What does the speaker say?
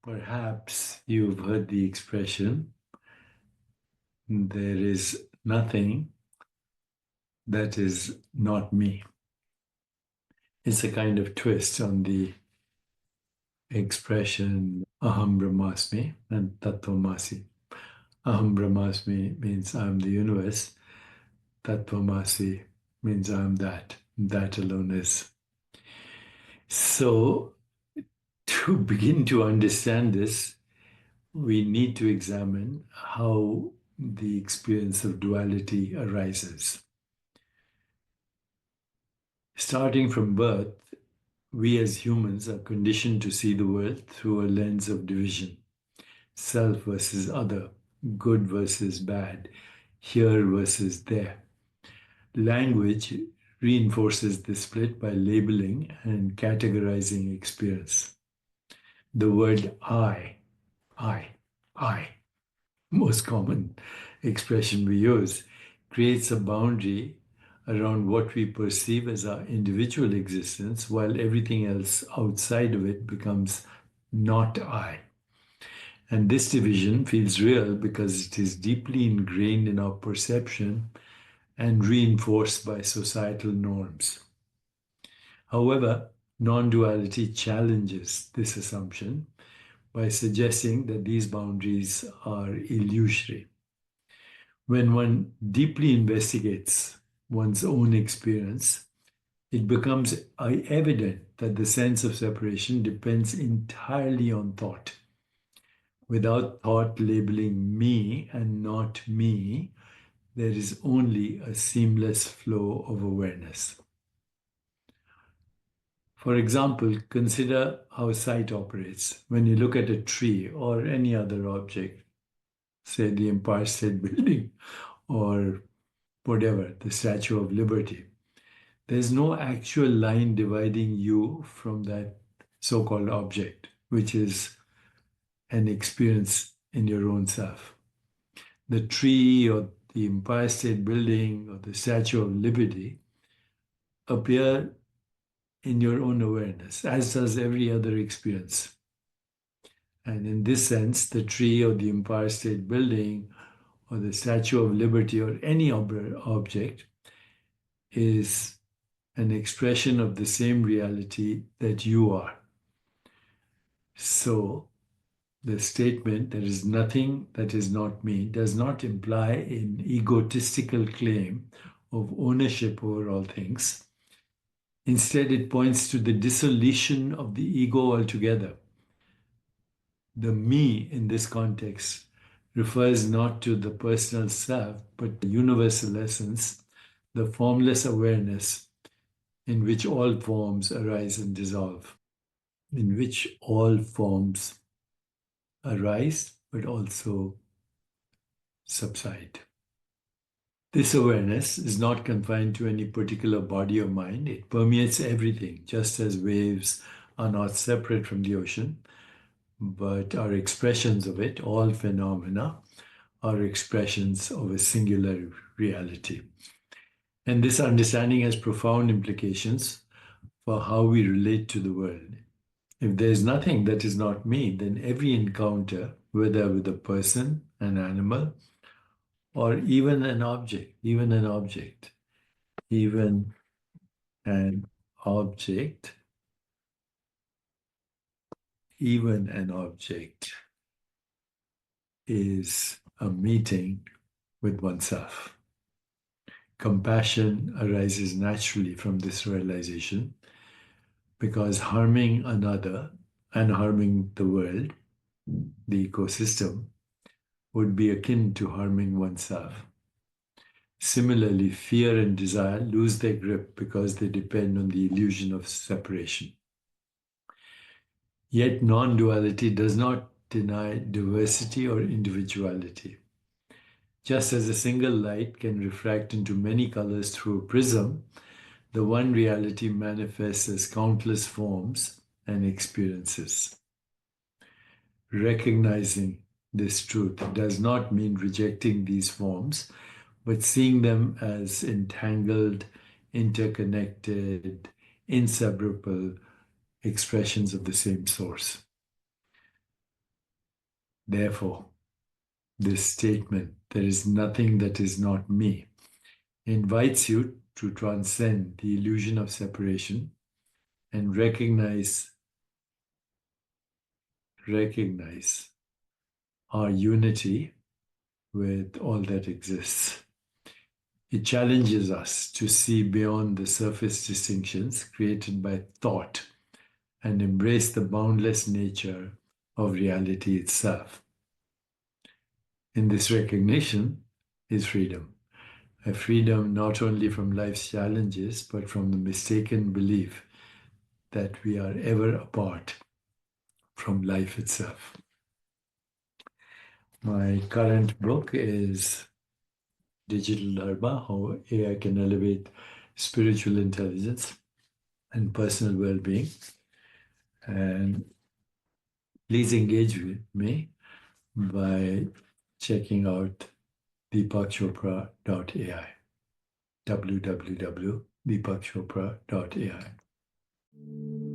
Perhaps you've heard the expression, there is nothing that is not me. It's a kind of twist on the expression Aham Brahmasmi and Thathwamasi. Aham Brahmasmi means I'm the universe. Thathwamasi means I'm that. That alone is. So, to begin to understand this, we need to examine how the experience of duality arises. Starting from birth, we as humans are conditioned to see the world through a lens of division: self versus other, good versus bad, here versus there. Language reinforces this split by labeling and categorizing experience. The word I, I, most common expression we use, creates a boundary around what we perceive as our individual existence, while everything else outside of it becomes not I. And this division feels real because it is deeply ingrained in our perception and reinforced by societal norms. However, non duality challenges this assumption by suggesting that these boundaries are illusory. When one deeply investigates one's own experience, it becomes evident that the sense of separation depends entirely on thought. Without thought labeling me and not me, there is only a seamless flow of awareness. For example, consider how sight operates. When you look at a tree or any other object, say the Empire State Building or whatever, the Statue of Liberty, there's no actual line dividing you from that so called object, which is an experience in your own self. The tree or the Empire State Building or the Statue of Liberty appear in your own awareness, as does every other experience. And in this sense, the tree or the Empire State Building or the Statue of Liberty or any object is an expression of the same reality that you are. So, the statement, there is nothing that is not me, does not imply an egotistical claim of ownership over all things. Instead, it points to the dissolution of the ego altogether. The me in this context refers not to the personal self, but the universal essence, the formless awareness in which all forms arise and dissolve, in which all forms arise but also subside. This awareness is not confined to any particular body or mind. It permeates everything, just as waves are not separate from the ocean, but are expressions of it. All phenomena are expressions of a singular reality. And this understanding has profound implications for how we relate to the world. If there's nothing that is not me, then every encounter, whether with a person, an animal, or even an object, even an object, even an object, even an object is a meeting with oneself. Compassion arises naturally from this realization because harming another and harming the world, the ecosystem, would be akin to harming oneself. Similarly, fear and desire lose their grip because they depend on the illusion of separation. Yet non-duality does not deny diversity or individuality. Just as a single light can refract into many colors through a prism, the one reality manifests as countless forms and experiences. Recognizing this truth does not mean rejecting these forms, but seeing them as entangled, interconnected, inseparable expressions of the same source. Therefore, this statement, there is nothing that is not me, invites you to transcend the illusion of separation and recognize our unity with all that exists. It challenges us to see beyond the surface distinctions created by thought and embrace the boundless nature of reality itself. In this recognition is freedom, a freedom not only from life's challenges, but from the mistaken belief that we are ever apart from life itself. My current book is Digital Dharma, How AI Can Elevate Spiritual Intelligence and Personal Well-Being. And please engage with me by checking out deepakchopra.ai, www.deepakchopra.ai.